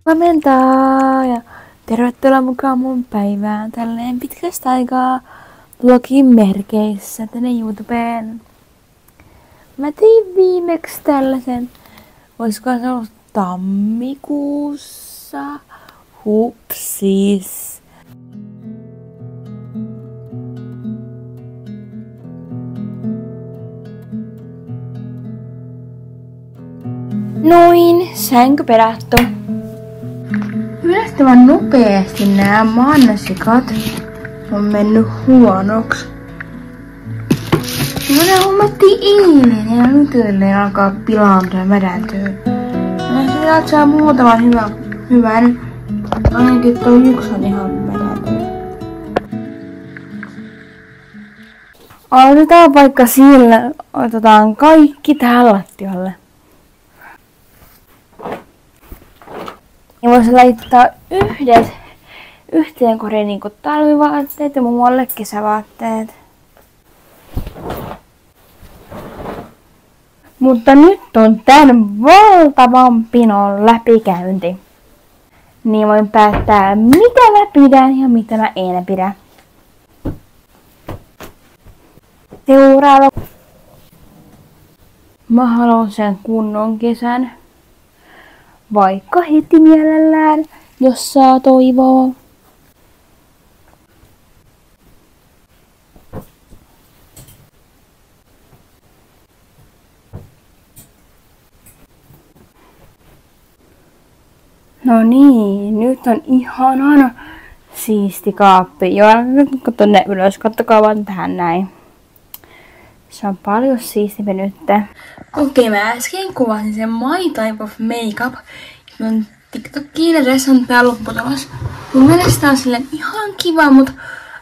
Huomenta ja tervetuloa mukaan mun päivään tälleen pitkästä aikaa vlogin merkeissä tänne YouTubeen. Mä tein viimeksi tällaisen, olisiko se ollut tammikuussa, hupsis. Noin, sänky perätty. Yllättävän nopeasti nämä mansikat on mennyt huonoksi. Mä hommattiin eilen ja nyt alkaa pilaantua ja mädäntyä. Mä saa muutaman hyvän. Ainakin toi yksi on ihan mädäntynyt. Aloitetaan vaikka sillä, otetaan kaikki tähän lattialle. Ja voisi laittaa yhteen koriin niinku talvivaatteet ja muualle kesävaatteet. Mutta nyt on tän valtavan pinon läpikäynti. Niin voin päättää mitä mä pidän ja mitä mä en pidä. Seuraava. Mä haluan sen kunnon kesän. Vaikka heti mielellään, jos saa toivoa. No niin, nyt on ihanan siisti kaappi. Joo, nyt tonne ylös, kattokaa vaan tähän näin. Se on paljon siistimpi nyt. Okei, mä äsken kuvasin sen My Type of Makeup. Mun TikTokiin edes on tää lopputulos. Mun mielestä tää on silleen ihan kiva, mut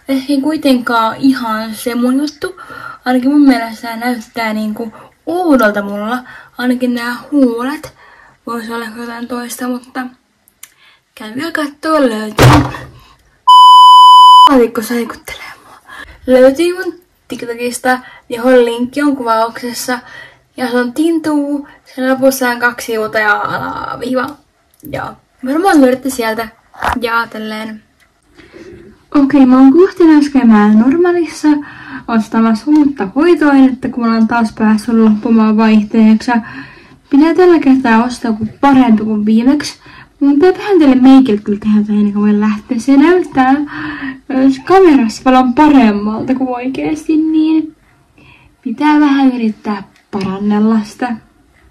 ehkä ei kuitenkaan ihan se mun juttu. Ainakin mun mielestä tää näyttää niinku oudolta mulla. Ainakin nää huulet. Vois olla jotain toista, mutta käyn vielä kattoo löytyy. Laatikko saikuttelee mua. Löytyy mun TikTokista, johon linkki on kuvauksessa. Ja se on Tintuu, sen lopussa on 2 sivuta ja alaviiva. Ja varmaan löydätte sieltä ja tälleen. Okei, mä oon kohti käymään Normaalissa ostamassa uutta hoitoainetta, kun mä oon taas päässyt loppumaan vaihteeksi. Pitää tällä kertaa ostaa joku parempi kuin viimeksi. Mun pitää vähän tälle meikille kyllä tehdä ennen kuin voi lähteä. Se näyttää kamerassa paljon paremmalta kuin oikeesti, niin pitää vähän yrittää parannella sitä.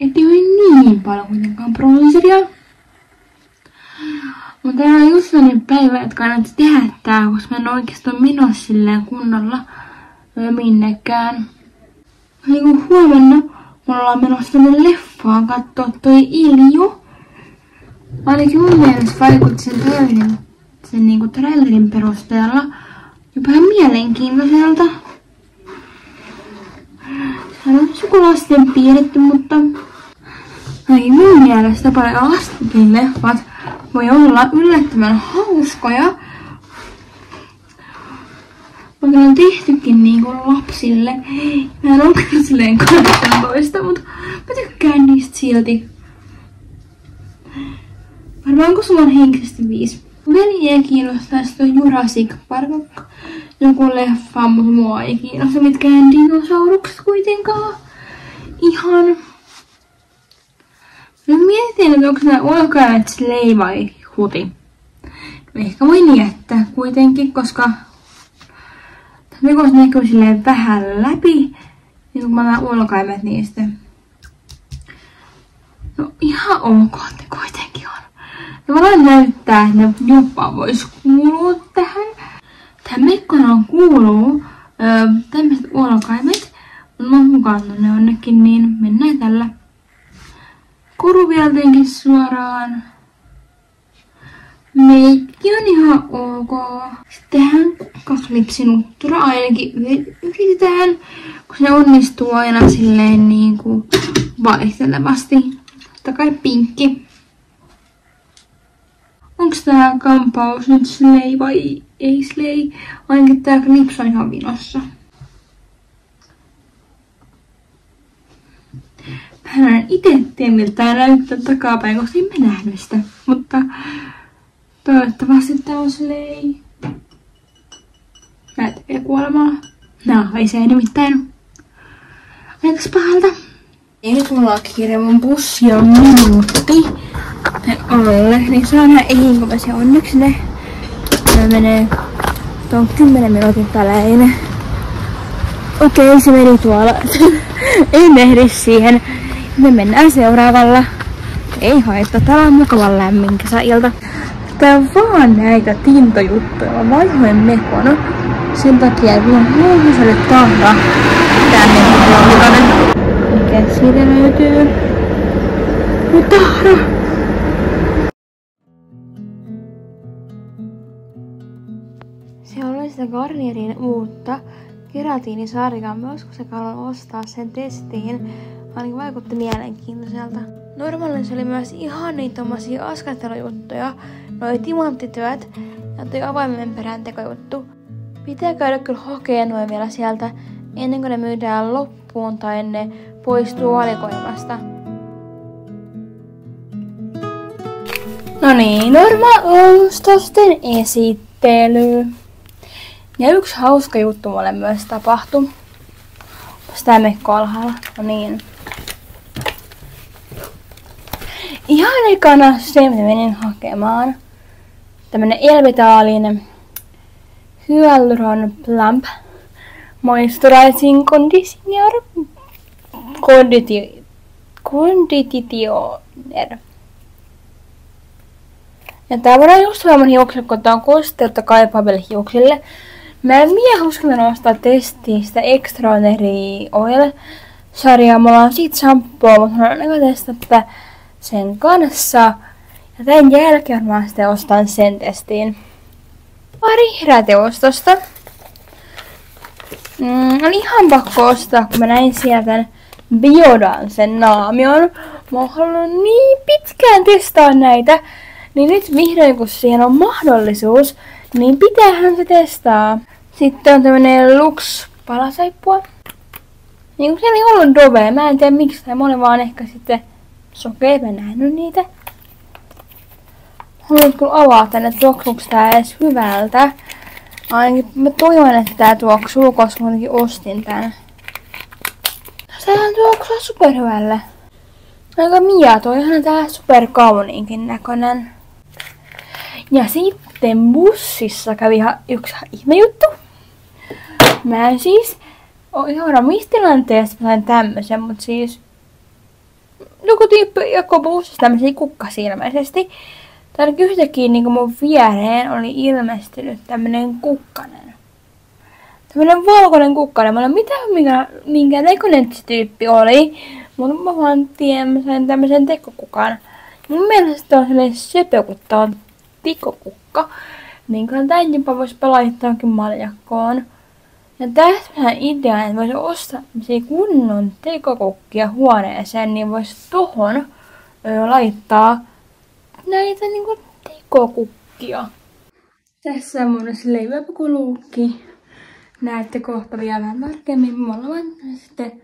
Ettei ole niin paljon kuitenkaan bronzeria. Mutta tää on just sellainen päivä, että kannattaa tehdä tää, koska mä en oikeesti ole menossa silleen kunnolla minnekään. Niin kuin huomenna me ollaan menossa tänne leffaan kattoo toi Ilju. Ainakin mun mielestä vaikutti sen niinku trailerin perusteella jopa ihan mielenkiintoiselta. Hän on sukulaisten piirretty, mutta ainakin mun mielestä paljon lastenkin leffat voi olla yllättävän hauskoja. Vaikka ne on tehtykin niinku lapsille. Mä en ole silleen 18, mutta mä tykkään niistä silti. Varmaan kun sulla on henkisesti 5. Veliä kiinnostaisi toi Jurassic Park joku leffa, mutta mua ei kiinnosta mitkään dinosaurukset kuitenkaan. Ihan. Mä mietin, että onko nää olkaimet Slay vai Huti. Ehkä voin jättää kuitenkin, koska tämä näkyy silleen vähän läpi, niin kun mä näen olkaimet niistä. No ihan ok, ne kuitenkin on. Tavallaan näyttää, että ne jopa vois kuulua tähän. Tähän mekkonaan kuuluu tämmöiset olkaimet. Mä oon mukannut ne onnekin, niin mennään tällä. Koruvielteenkin suoraan. Meikki on ihan ok. Sitten tähän kaklipsinuttura ainakin yritetään, kun se onnistuu aina silleen niinku vaihtelevasti. Totta kai pinkki. Onks tää kampaus nyt Slay vai ei Slay? Ainakin tää klips on ihan vinossa. Hän on itse tiedä miltä näyttää takapäin, koska en mä nähnyt sitä. Mutta toivottavasti tää on silleen... Näyttää kuolemaa. No, ei se nimittäin. Aikas pahalta. Ei nyt mulla on kiire, mun bussi on minuutti. Alle, niin saa nähdä ehinkö se onneksi ne. Mä menee tuon 10 minuutin välein. Okei, se meni tuolla. Ei ehdi siihen. Me mennään seuraavalla. Ei haittaa, täällä on mukavan lämmin kesäilta. Tää on vaan näitä tintojuttuja. Mä vaihoin mekona. Sen takia, että mun huomiselle tahra. Tää mekona. Mikä siitä löytyy? Mun tahra. Se oli sitä Garnierin uutta keratiinisarjaa. Mä olisiko se haluan ostaa sen testiin. Ainakin vaikutti mielenkiintoiselta. Normaalinen se oli myös ihan niitä tommosia askartelujuttuja. Noi timanttityöt ja toi avoimen perään tekojuttu. Pitää käydä kyllä hakee noin vielä sieltä ennen kuin ne myydään loppuun tai ne poistuu valikoimasta. No niin, normaal-ostosten esittely. Ja yksi hauska juttu mulle myös tapahtui. Tää mekko alhaalla. No niin. Ihan ekana se, mitä menin hakemaan. Tämmönen elvitaalinen Hyaluron Plump Moisturizing Conditioner Conditioner. Ja tää voidaan just hyvä mun hiuksille, kun tää on kosteutta kaipaaville hiuksille. Mä en vielä uskaltanut ostaa testistä Extraordinary Oil-sarjaa. Mulla on siitä shampoo, mutta mä oon testata sen kanssa. Ja tämän jälkeen mä sitten ostan sen testiin. Pari heräteostosta. Oli ihan pakko ostaa, kun mä näin sieltä Biodansen naamion. Mä oon halunnut niin pitkään testaa näitä. Niin nyt vihdoin, kun siihen on mahdollisuus, niin pitäähän se testaa. Sitten on tämmönen Lux palasaippua. Niin kun siellä ei ollut Dovea, mä en tiedä miksi, tai mä olin vaan ehkä sitten sokea, mä en nähnyt niitä. Haluan kyllä avata, että tuoksuuko tää edes hyvältä. Ainakin mä toivon, että tää tuoksuu, koska mä ostin tän. Sehän tuoksuu superhyvälle. Aika mieto, ihan tää superkauniinkin näköinen. Ja sitten bussissa kävi ihan yksi ihme juttu. Mä en siis oo ihan varma missä tilanteessa mä sain tämmösen, mut siis joku tyyppi jako bussissa tämmösiä kukkasia ilmeisesti. Tai yhtäkkiä niinku mun viereen oli ilmestynyt tämmönen kukkanen. Tämmönen valkoinen kukkanen. Mä en mitä minkä näköinen se tyyppi oli. Mutta mä vaan tiedän, mä sain tämmösen tekokukan. Mun mielestä on sellainen söpökuttaa tikokukka. Niin tän jopa vois laittaa maljakkoon. Ja tässähän idea, että vois ostaa kunnon tekokukkia huoneeseen, niin vois tohon laittaa näitä niinku tekokukkia. Tässä on mun leiväpukuluukki. Näette kohta vielä vähän tarkemmin. Mulla on sitten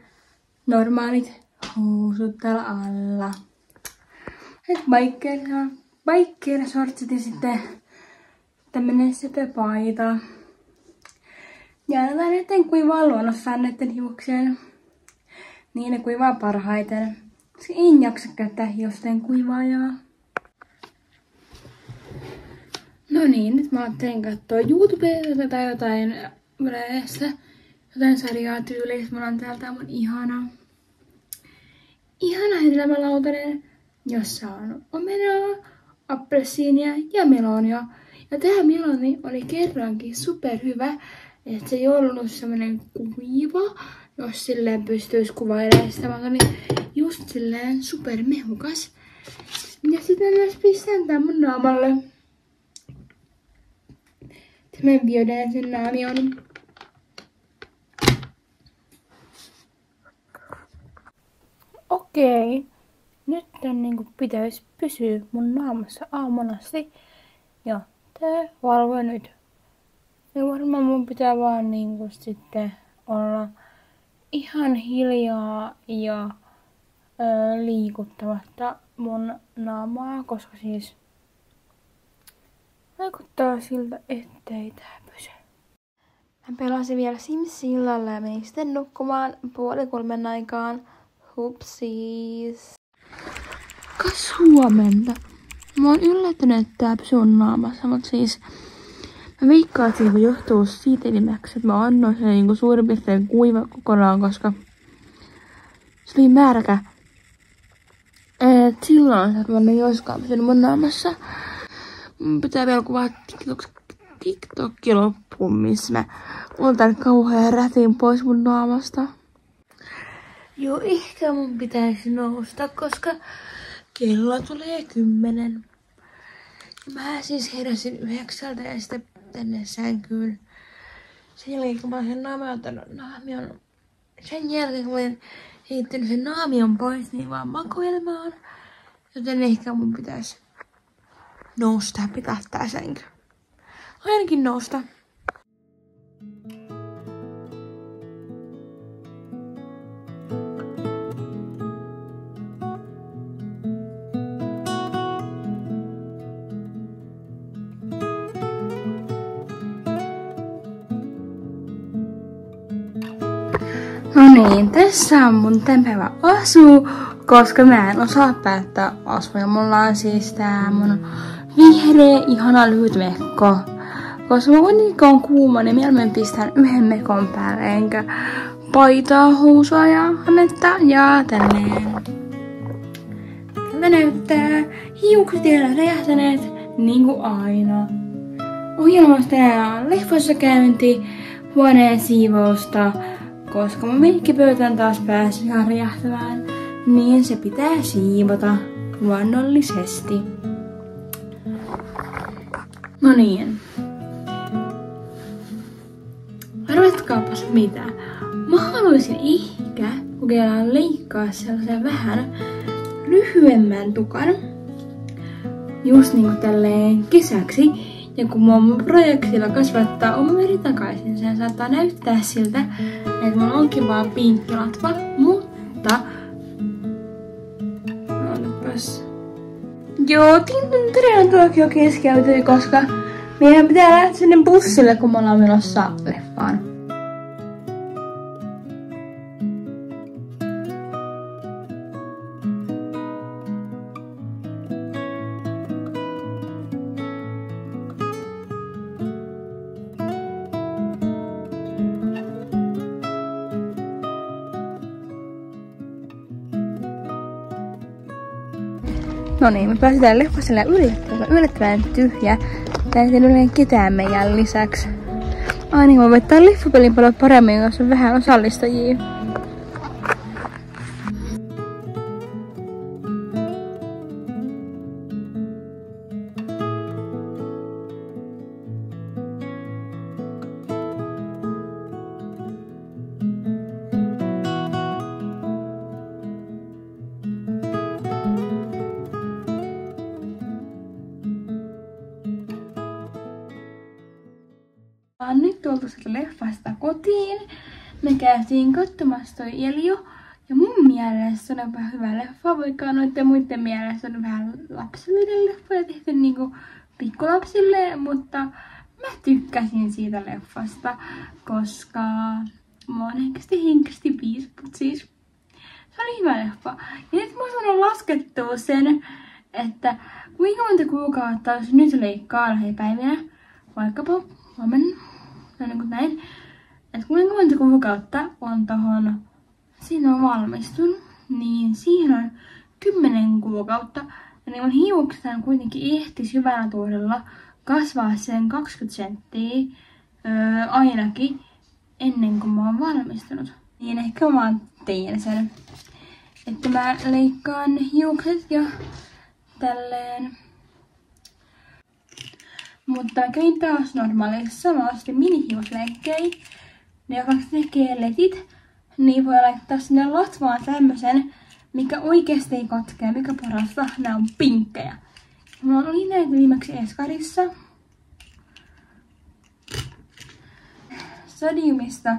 normaalit housut täällä alla. Biker shortsit ja sitten tämmönen söpöpaita. Ja näiden kuivaa luonnossa näiden hiuksien. Niin ne kuivaa parhaiten. Koska en jaksa käyttää hiusten kuivaajaa. No niin, nyt mä ajattelin katsoa YouTubea tai jotain yleensä. Jotain sarjaa tyyliin. Mulla on täältä mun ihana hedelmälautanen, jossa on omenaa, appelsiinia ja melonia. Ja tää meloni oli kerrankin superhyvä, että se ei ollut semmonen kuiva, jos silleen pystyisi kuvailemaan sitä, vaan oli just silleen supermehukas. Ja sitten myös pistän tän mun naamalle. Tämän Biodansen naamion. Okei. Nyt tän niinku pitäisi pysyä mun naamassa aamulla asti. Ja tää valvoo nyt. Ja varmaan mun pitää vaan niinku sitten olla ihan hiljaa ja liikuttamatta mun naamaa, koska siis vaikuttaa siltä, ettei tää pysy. Mä pelasin vielä Sims illalla ja menin sitten nukkumaan 2:30 aikaan. Hupsiis. Kas huomenta. Mä oon yllättynyt, että tää pysyy naamassa, mut siis mä veikkaan, että se johtuu siitä enimmäksi, että mä annoin sen niinku suurin piirtein kuiva kokonaan, koska se oli märkä. Et silloin se, että mä en joskaan pysynyt mun naamassa. Mun pitää vielä kuvaa TikTokki loppuun, missä mä otan kauhean rätin pois mun naamasta. Joo, ehkä mun pitäisi nousta, koska kello tulee 10. Mä siis heräsin 9 ja sitten tänne sänkyyn. Sen jälkeen kun mä olen sen naamion, sen jälkeen kun mä olen heittänyt sen naamion pois, niin vaan makoilmaan. Joten ehkä mun pitäisi nousta ja pitää tää sänky. Ainakin nousta. No niin, tässä on mun tämän päivän asu, koska mä en osaa päättää asuja. Mulla on siis tää mun vihreä, ihana lyhyt mekko. Koska kun on kuuma, niin mieluummin pistän yhden mekon päälle, enkä paitaa, housua ja hametta ja tälleen. Tältä näyttää. Hiukset vielä räjähtäneet, niinku aina. Ohjelmasta on leffoissa käynti, huoneen siivousta. Koska mun meikkipöytään taas pääsi ihan räjähtämään, niin se pitää siivota luonnollisesti. No niin. Arvatkaapas mitä. Mä haluaisin ehkä kokeilla leikkaa sellaisen vähän lyhyemmän tukan. Just niinku tälleen kesäksi. Ja kun mä oon projektilla kasvattaa oma veri takaisin, sen saattaa näyttää siltä, että mulla onkin vaan pinkkilatva, mutta... Odotapas. Joo, Tintun tuokio keskeytyi, koska meidän pitää lähteä sinne bussille, kun me ollaan menossa leffaan. No niin, me päästetään leffaselle yllättävän tyhjä. Tää ei ole ketään meidän lisäksi. Ai niin, mä vetää leffapelin paljon paremmin, jos on vähän osallistajia. Nyt tultu sieltä leffasta kotiin. Me käytiin katsomassa toi Elio. Ja mun mielestä on vähän hyvä leffa, vaikka noiden muiden mielestä on vähän lapsellinen leffa ja tehty niinku pikkulapsille, mutta mä tykkäsin siitä leffasta, koska mä oon henkisesti 5, mutta siis se oli hyvä leffa. Ja nyt mä oon laskettu sen, että kuinka monta kuukautta jos nyt leikkaa lähipäivinä, vaikkapa huomenna, niin kuin näin, että kuinka monta kuukautta on tohon, siinä on valmistunut, niin siihen on 10 kuukautta. Ja niin mun hiukset kuitenkin ehtis hyvällä tuurilla kasvaa sen 20 senttiä ainakin ennen kuin mä oon valmistunut. Niin ehkä mä teen sen, että mä leikkaan hiukset ja tälleen. Mutta kävin taas normaalissa, mä ostin minihiusleikkejä. Ne joka tekee letit, niin voi laittaa sinne latvaan tämmösen, mikä oikeesti ei katkea, mikä parasta, nää on pinkkejä. Mulla oli näitä viimeksi Eskarissa. Sodiumista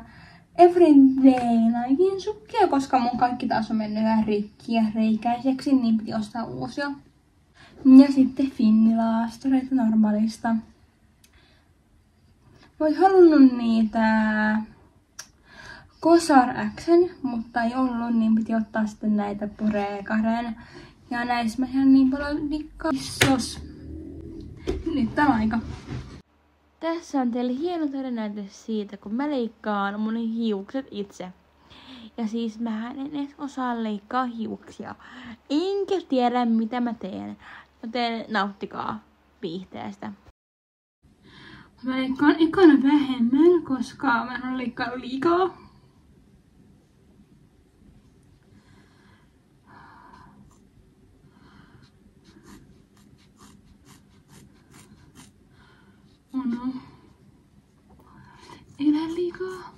everyday Nikein sukkia, koska mun kaikki taas on mennyt ihan rikki ja reikäiseksi, niin piti ostaa uusia. Ja sitten Finnilaastareita normaalista. Mä oon halunnut niitä Kosar X:n, mutta ei ollut, niin piti ottaa sitten näitä Purekaren. Ja näissä mä ihan niin paljon dikkaan. Nyt on aika. Tässä on teille hieno todennäyte siitä, kun mä leikkaan mun hiukset itse. Ja siis mä en edes osaa leikkaa hiuksia. Enkä tiedä mitä mä teen. Joten nauttikaa viihteestä. Mä leikkaan ekana vähemmän, koska mä en ole leikkaillut liikaa. Oh no. Ei lähde liikaa.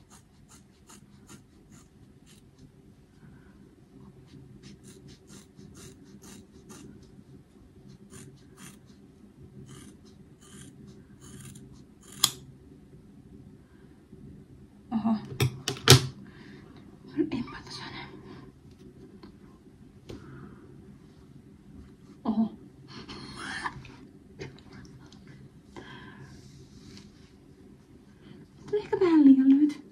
Oho. Epätasainen. Oho. Ehkä vähän liian lyhyt.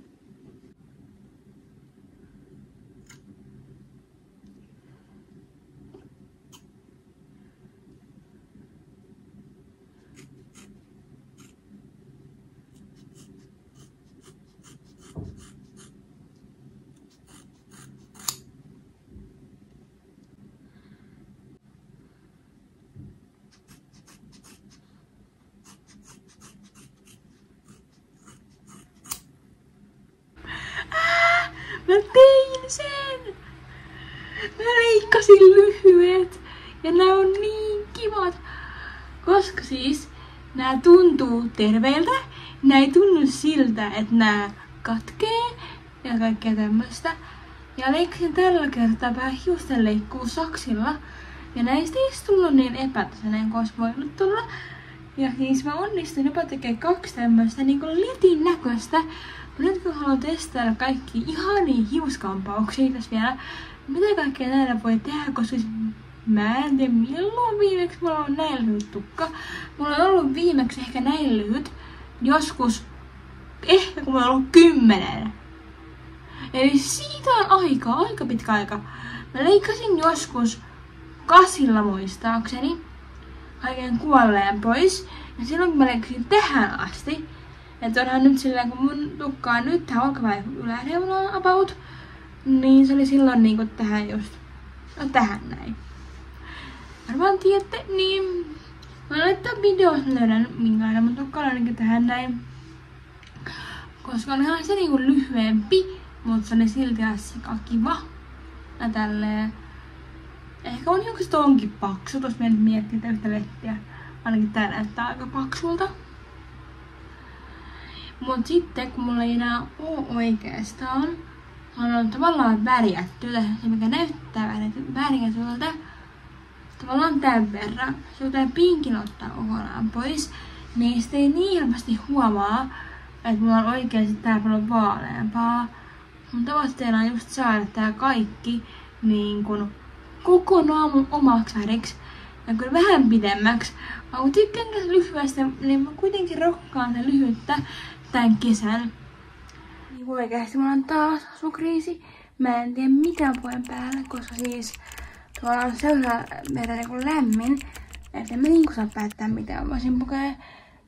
Mä tein sen! Mä leikkasin lyhyet ja nää on niin kivat, koska siis nää tuntuu terveiltä. Nää ei tunnu siltä, että nää katkee ja kaikkea tämmöstä. Ja leikkasin tällä kertaa vähän hiusten leikkuu saksilla. Ja näistä ei tullut niin epätasainen kuin olisi voinut tulla. Ja siis mä onnistuin jopa tekemään 2 tämmöstä niinku litin näköistä. Nyt kun haluan testailla kaikki ihania hiuskampauksia tässä vielä, mitä kaikkea näillä voi tehdä, koska mä en tiedä milloin viimeksi mulla on näin lyhyt tukka. Mulla on ollut viimeksi ehkä näin lyhyt, joskus ehkä kun mulla on ollut 10. Eli siitä on aika pitkä aika. Mä leikkasin joskus 8 muistaakseni kaiken kuolleen pois. Ja silloin kun mä leikkasin tähän asti, että onhan nyt silleen, kun mun tukka on nyt tähän olkapäivän yläreunaan about, niin se oli silloin niinku tähän just, no tähän näin. Varmaan tiedätte, niin mä laittaa videossa, mä löydän minkälainen mun tukka on ainakin tähän näin. Koska on ihan se niinku lyhyempi, mutta se oli silti aika kiva. Ja tälleen. Ehkä on hiukset onkin paksu, tos mä nyt miettii tätä yhtä lettiä. Ainakin tää näyttää aika paksulta. Mut sitten kun mulla ei enää oo oikeastaan, on tavallaan värjätty, se mikä näyttää värjätyltä, tavallaan tämän verran. Se pitää pinkin ottaa kokonaan pois, niin sitä ei niin helposti huomaa, että mulla on oikeasti tää paljon vaaleampaa. Mun tavoitteena on just saada tää kaikki niin kun kokonaan mun omaksi väriksi. Ja kyllä vähän pidemmäksi. Mä tykkään lyhyestä, niin mä kuitenkin rokkaan sen lyhyttä tän kesän. Niin oikeesti mulla on taas asukriisi. Mä en tiedä mitä poen päälle, koska siis tuolla on seuraava verran niinku lämmin. Että mä niinku saa päättää mitä mä voisin pukea.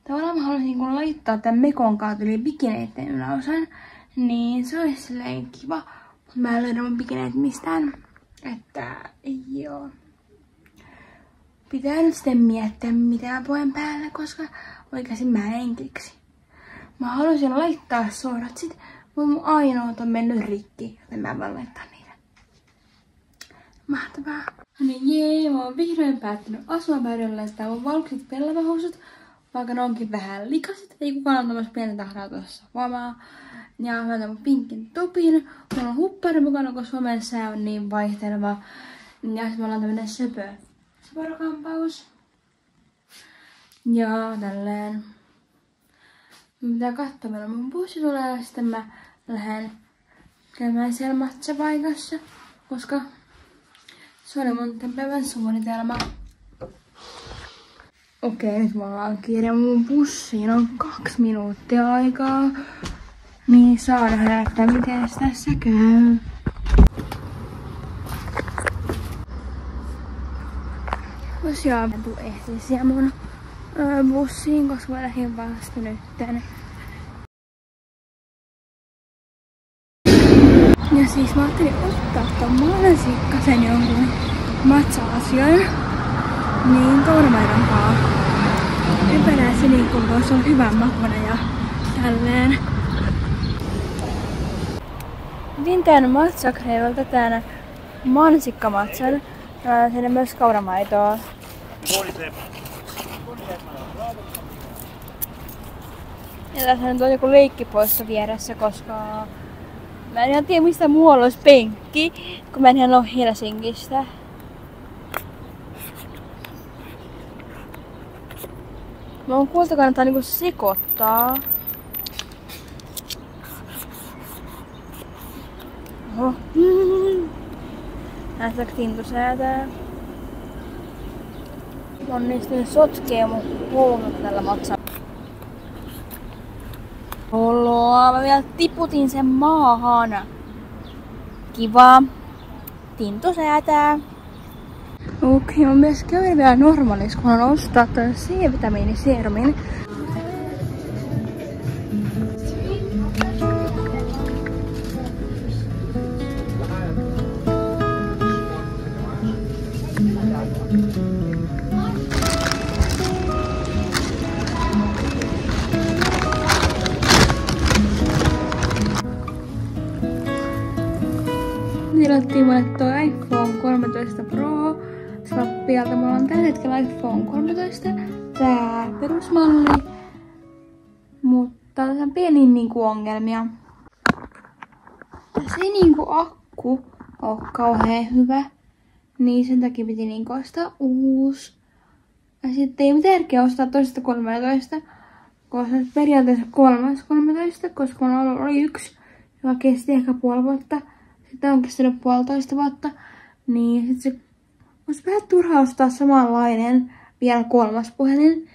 Tavallaan mä haluaisin niinku laittaa tän mekon kautta eli bikineitten yläosan. Niin se olisi silleen kiva. Mut mä en löydä mun bikineet mistään. Että joo. Pitää nyt sitten miettiä mitä mä poen päälle, koska oikeasti mä en keksi. Mä haluaisin laittaa sortsit, mutta mun ainoat on mennyt rikki, joten mä voin laittaa niitä. Mahtavaa. No niin jee, mä oon vihdoin päättänyt asua päädön laittaa mun valkoiset pellavahousut, vaikka ne onkin vähän likaset, ei kukaan on tämmössä pienen tahraa tuossa huomaa. Ja mä otan mun pinkin topin, mulla on huppari mukana, koska Suomen sää on niin vaihteleva. Ja sit mulla on tämmönen söpörokampaus. Ja tälleen. Mitä katsoa, meillä mun bussi tulee ja sitten mä lähden käymään siellä matchapaikassa, koska se oli mun tämän päivän suunnitelma. Okei, nyt mulla on kiire mun bussiin. On 2 minuuttia aikaa. Niin saa nähdä, miten tässä käy. Tosiaan mä ehtisin mun bussiin, koska mä lähdin vasta nytten. Ja siis mä ajattelin ottaa ton mansikkasen jonkun matcha-asian. Niin kauramaidon kaa. Ympärää se niin kun voisi olla hyvän makuinen ja tälleen. Otin tän matsakreilolta tän mansikkamatsan. Ja sinne myös kauramaitoa. Ja tässä nyt on joku leikkipoisto vieressä, koska mä en ihan tiedä mistä muualla olisi penkki, kun mä en ihan ole Helsingistä. Mä oon kuullut, että kannattaa niinku sekoittaa. Oho. Näyttääkö Tintu säätää? Mä onnistuin sotkee mun koulun tällä matsalla. Oloa, mä vielä tiputin sen maahan. Kiva. Tintu säätää. Okei, mä myös käyn vielä normaalissa, kun on ostaa tämän C-vitamiiniserumin. Tilattiin mulle toi iPhone 13 Pro Snappialta. Mulla on tällä hetkellä iPhone 13, tää perusmalli, mutta tässä on pieni niinku ongelmia. Tässä ei niinku akku oo kauhean hyvä, niin sen takia piti niinku ostaa uusi. Ja sitten ei mitään järkeä ostaa toisesta 13, koska se periaatteessa 13, koska mulla oli yksi, joka kesti ehkä puoli vuotta. Sitten on kestänyt 1,5 vuotta, niin sit se olisi vähän turhaa ostaa samanlainen vielä 3. puhelin.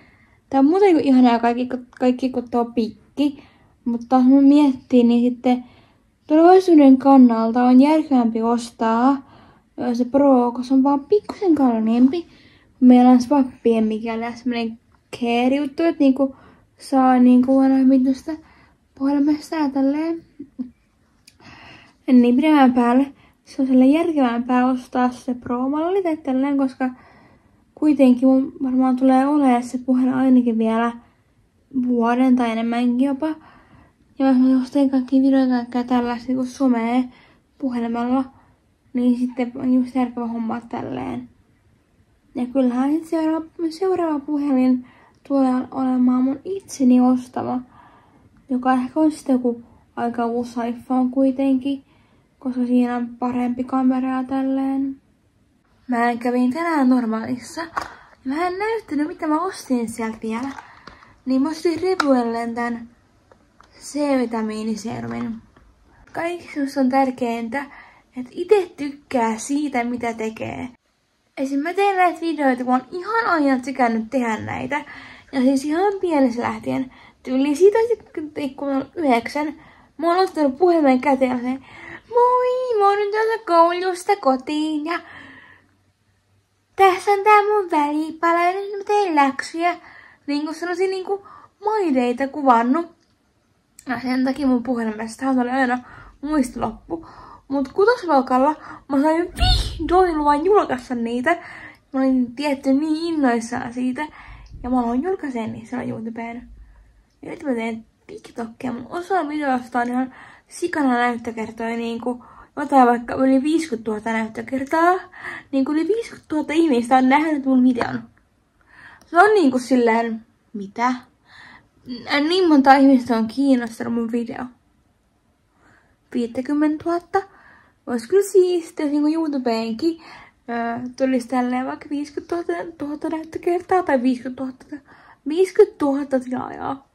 Tää on muuten ihanaa kaikki kun tuo pikki, mutta jos mä miettii, niin sitten tulevaisuuden kannalta on järkevämpi ostaa se Pro, koska se on vaan pikkusen kalliimpi. Meillä on swappien mikäli semmonen care-juttu, että niinku saa niinku vanhemmin tästä puhelimesta ja tälleen. Niin pidemmän päälle se on sellainen järkevämpää ostaa se Pro-malli tai tälleen, koska kuitenkin mun varmaan tulee olemaan se puhelin ainakin vielä vuoden tai enemmänkin jopa. Ja jos mä ostan kaikki videoita ja tällaista kuin somea puhelimella, niin sitten on just järkevä homma tälleen. Ja kyllähän seuraava puhelin tulee olemaan mun itseni ostama, joka ehkä on sitten joku aika uusi iPhone kuitenkin, koska siinä on parempi kamera ja tälleen. Mä kävin tänään normaalissa ja mä en näyttänyt mitä mä ostin sieltä vielä. Niin mä ostin Revuellen tän C-vitamiiniserumin. Kaikki on tärkeintä, että itse tykkää siitä mitä tekee. Esim. Mä teen näitä videoita, kun on ihan aina tykännyt tehdä näitä. Ja siis ihan pienessä lähtien. Tyyliin siitä kun on 9. Mä oon ottanut puhelimen käteen ja sen, moi, mä oon nyt tuolta koulusta kotiin ja tässä on tää mun välipala ja nyt mä teen läksyjä. Niinku sellaisia niinku maideita kuvannut. Ja sen takia mun puhelimesta oli aina muistiloppu. Mut 6-luokalla mä sain vihdoin luvan julkaista niitä. Mä olin tietty niin innoissaan siitä. Ja mä aloin julkaiseen niitä siellä YouTubeen. Ja nyt mä teen TikTokia. Mun osa videosta on ihan sikana näyttökertoja. Niinku jotain vaikka yli 50 000 näyttökertaa. Niinku yli 50 000 ihmistä on nähnyt mun videon. Se on niinku silleen, mitä? Niin monta ihmistä on kiinnostunut mun video. 50 000. Olisi kyllä siistiä, jos niinku YouTubeenkin tulisi tälleen vaikka 50 000 näyttökertaa tai 50 000 tilaajaa.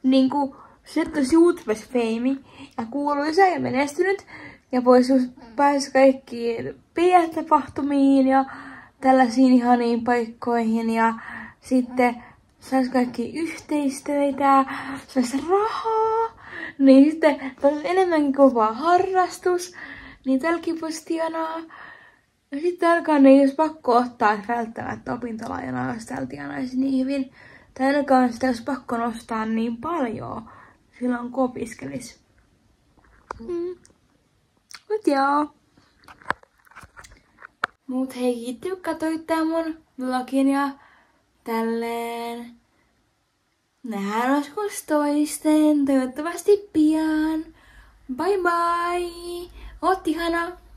Niinku Sieltä tosi YouTubes-feimi ja kuuluisa ja menestynyt. Ja pääsi kaikkiin PR-tapahtumiin ja tällaisiin ihaniin paikkoihin. Ja sitten saisi kaikki yhteistöitä, saisi rahaa. Niin sitten enemmänkin kuin vaan harrastus. Niin tälläkin voisi tienaa. Ja sitten alkaa ei olisi pakko ottaa välttämättä opintolainaa, jos täällä tienaisi niin hyvin. Tai ainakaan sitä olisi pakko nostaa niin paljon silloin kun opiskelisi. Mut joo. Mut hei, kiitti kun katsoit tää mun vlogin ja tälleen. Nähdään joskus toisten, toivottavasti pian. Bye bye! Oot ihana!